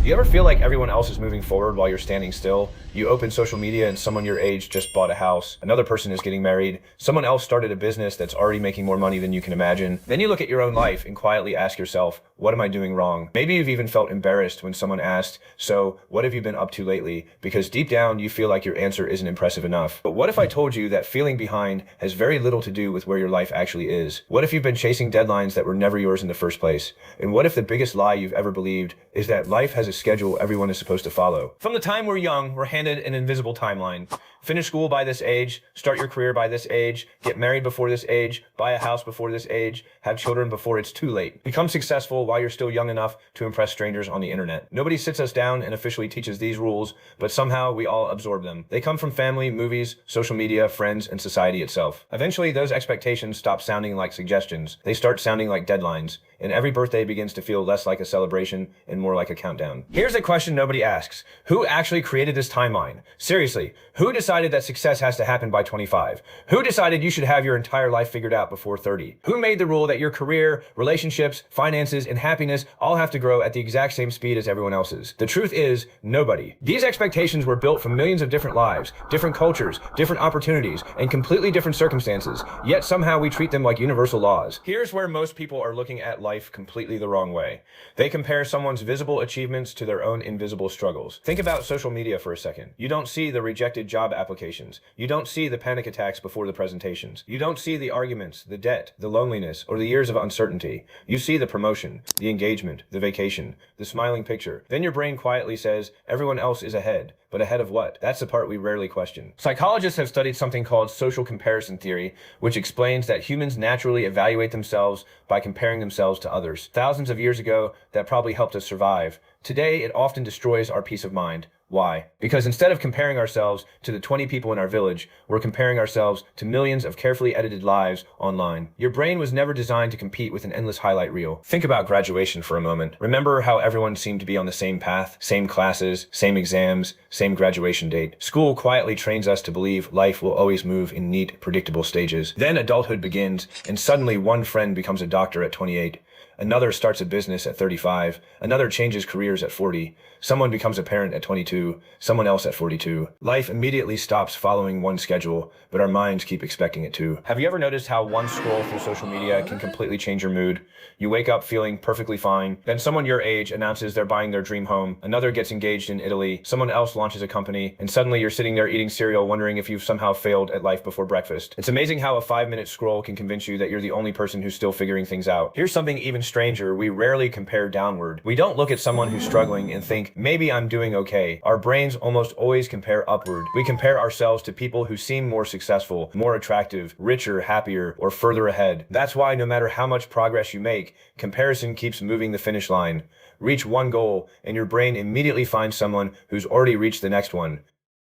Do you ever feel like everyone else is moving forward while you're standing still? You open social media and someone your age just bought a house, another person is getting married, someone else started a business that's already making more money than you can imagine. Then you look at your own life and quietly ask yourself, what am I doing wrong? Maybe you've even felt embarrassed when someone asked, so what have you been up to lately? Because deep down you feel like your answer isn't impressive enough. But what if I told you that feeling behind has very little to do with where your life actually is? What if you've been chasing deadlines that were never yours in the first place? And what if the biggest lie you've ever believed is that life has a schedule everyone is supposed to follow? From the time we're young, we're handed an invisible timeline. Finish school by this age, start your career by this age, get married before this age, buy a house before this age, have children before it's too late. Become successful while you're still young enough to impress strangers on the internet. Nobody sits us down and officially teaches these rules, but somehow we all absorb them. They come from family, movies, social media, friends, and society itself. Eventually, those expectations stop sounding like suggestions. They start sounding like deadlines, and every birthday begins to feel less like a celebration and more like a countdown. Here's a question nobody asks. Who actually created this timeline? Seriously, who decided that success has to happen by 25? Who decided you should have your entire life figured out before 30? Who made the rule that your career, relationships, finances, and happiness all have to grow at the exact same speed as everyone else's? The truth is, nobody. These expectations were built from millions of different lives, different cultures, different opportunities, and completely different circumstances, yet somehow we treat them like universal laws. Here's where most people are looking at life completely the wrong way. They compare someone's visible achievements to their own invisible struggles. Think about social media for a second. You don't see the rejected job applications. You don't see the panic attacks before the presentations. You don't see the arguments, the debt, the loneliness, or the years of uncertainty. You see the promotion, the engagement, the vacation, the smiling picture. Then your brain quietly says, everyone else is ahead. But ahead of what? That's the part we rarely question. Psychologists have studied something called social comparison theory, which explains that humans naturally evaluate themselves by comparing themselves to others. Thousands of years ago, that probably helped us survive. Today, it often destroys our peace of mind. Why? Because instead of comparing ourselves to the 20 people in our village, we're comparing ourselves to millions of carefully edited lives online. Your brain was never designed to compete with an endless highlight reel. Think about graduation for a moment. Remember how everyone seemed to be on the same path, same classes, same exams, same graduation date. School quietly trains us to believe life will always move in neat, predictable stages. Then adulthood begins, and suddenly one friend becomes a doctor at 28. Another starts a business at 35. Another changes careers at 40. Someone becomes a parent at 22. Someone else at 42. Life immediately stops following one schedule, but our minds keep expecting it to. Have you ever noticed how one scroll through social media can completely change your mood? You wake up feeling perfectly fine. Then someone your age announces they're buying their dream home. Another gets engaged in Italy. Someone else launches a company. And suddenly you're sitting there eating cereal wondering if you've somehow failed at life before breakfast. It's amazing how a 5-minute scroll can convince you that you're the only person who's still figuring things out. Here's something even stranger. We rarely compare downward. We don't look at someone who's struggling and think, maybe I'm doing okay. Our brains almost always compare upward. We compare ourselves to people who seem more successful, more attractive, richer, happier, or further ahead. That's why no matter how much progress you make, comparison keeps moving the finish line. Reach one goal, and your brain immediately finds someone who's already reached the next one.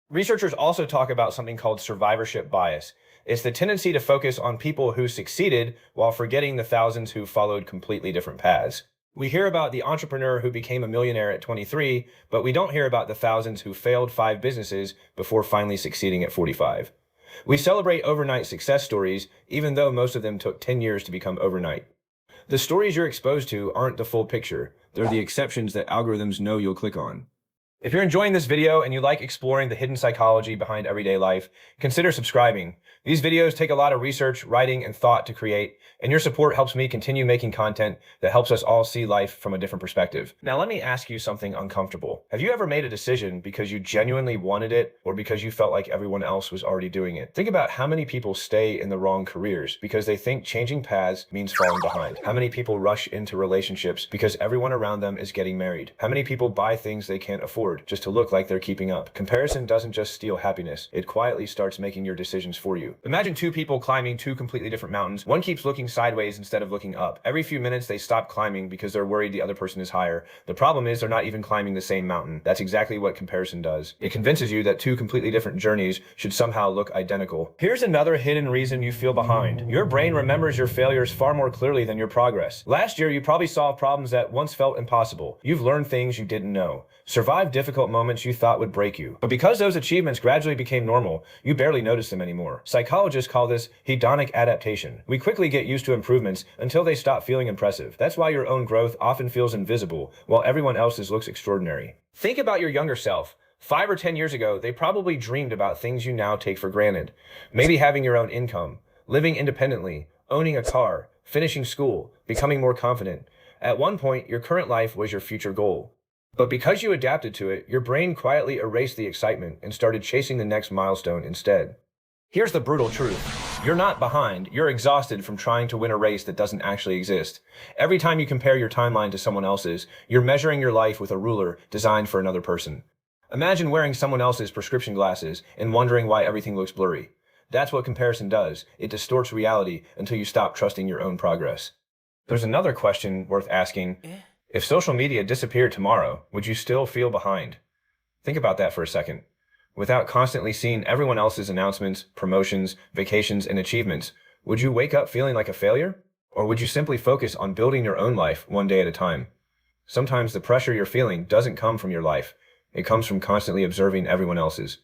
Researchers also talk about something called survivorship bias. It's the tendency to focus on people who succeeded while forgetting the thousands who followed completely different paths. We hear about the entrepreneur who became a millionaire at 23, but we don't hear about the thousands who failed 5 businesses before finally succeeding at 45. We celebrate overnight success stories, even though most of them took 10 years to become overnight. The stories you're exposed to aren't the full picture. They're the exceptions that algorithms know you'll click on. If you're enjoying this video and you like exploring the hidden psychology behind everyday life, consider subscribing. These videos take a lot of research, writing, and thought to create, and your support helps me continue making content that helps us all see life from a different perspective. Now let me ask you something uncomfortable. Have you ever made a decision because you genuinely wanted it or because you felt like everyone else was already doing it? Think about how many people stay in the wrong careers because they think changing paths means falling behind. How many people rush into relationships because everyone around them is getting married? How many people buy things they can't afford just to look like they're keeping up? Comparison doesn't just steal happiness, it quietly starts making your decisions for you. Imagine 2 people climbing 2 completely different mountains. One keeps looking sideways instead of looking up. Every few minutes they stop climbing because they're worried the other person is higher. The problem is they're not even climbing the same mountain. That's exactly what comparison does. It convinces you that 2 completely different journeys should somehow look identical. Here's another hidden reason you feel behind. Your brain remembers your failures far more clearly than your progress. Last year you probably solved problems that once felt impossible. You've learned things you didn't know. Survived difficult moments you thought would break you. But because those achievements gradually became normal, you barely notice them anymore. Psychologically, Psychologists call this hedonic adaptation. We quickly get used to improvements until they stop feeling impressive. That's why your own growth often feels invisible, while everyone else's looks extraordinary. Think about your younger self. 5 or 10 years ago, they probably dreamed about things you now take for granted. Maybe having your own income, living independently, owning a car, finishing school, becoming more confident. At one point, your current life was your future goal. But because you adapted to it, your brain quietly erased the excitement and started chasing the next milestone instead. Here's the brutal truth. You're not behind. You're exhausted from trying to win a race that doesn't actually exist. Every time you compare your timeline to someone else's, you're measuring your life with a ruler designed for another person. Imagine wearing someone else's prescription glasses and wondering why everything looks blurry. That's what comparison does. It distorts reality until you stop trusting your own progress. There's another question worth asking. If social media disappeared tomorrow, would you still feel behind? Think about that for a second. Without constantly seeing everyone else's announcements, promotions, vacations, and achievements, would you wake up feeling like a failure? Or would you simply focus on building your own life one day at a time? Sometimes the pressure you're feeling doesn't come from your life. It comes from constantly observing everyone else's.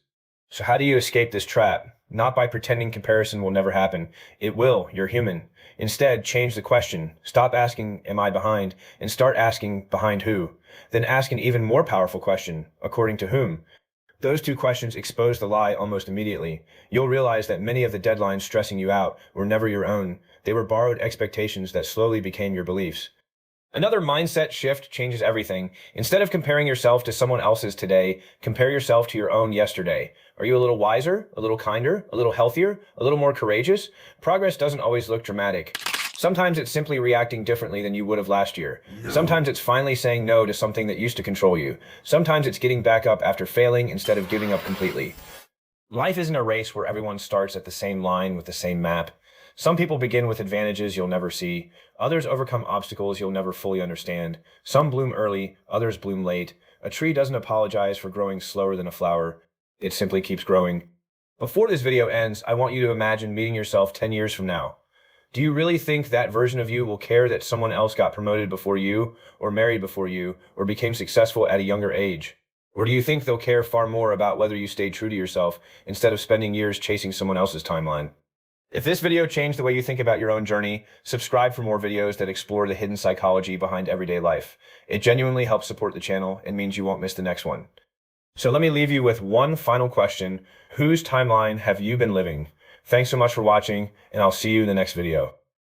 So how do you escape this trap? Not by pretending comparison will never happen. It will. You're human. Instead, change the question. Stop asking, am I behind? And start asking, behind who? Then ask an even more powerful question, according to whom? Those two questions expose the lie almost immediately. You'll realize that many of the deadlines stressing you out were never your own. They were borrowed expectations that slowly became your beliefs. Another mindset shift changes everything. Instead of comparing yourself to someone else's today, compare yourself to your own yesterday. Are you a little wiser, a little kinder, a little healthier, a little more courageous? Progress doesn't always look dramatic. Sometimes it's simply reacting differently than you would have last year. Sometimes it's finally saying no to something that used to control you. Sometimes it's getting back up after failing instead of giving up completely. Life isn't a race where everyone starts at the same line with the same map. Some people begin with advantages you'll never see. Others overcome obstacles you'll never fully understand. Some bloom early, others bloom late. A tree doesn't apologize for growing slower than a flower. It simply keeps growing. Before this video ends, I want you to imagine meeting yourself 10 years from now. Do you really think that version of you will care that someone else got promoted before you, or married before you, or became successful at a younger age? Or do you think they'll care far more about whether you stayed true to yourself instead of spending years chasing someone else's timeline? If this video changed the way you think about your own journey, subscribe for more videos that explore the hidden psychology behind everyday life. It genuinely helps support the channel and means you won't miss the next one. So let me leave you with one final question. Whose timeline have you been living? Thanks so much for watching, and I'll see you in the next video.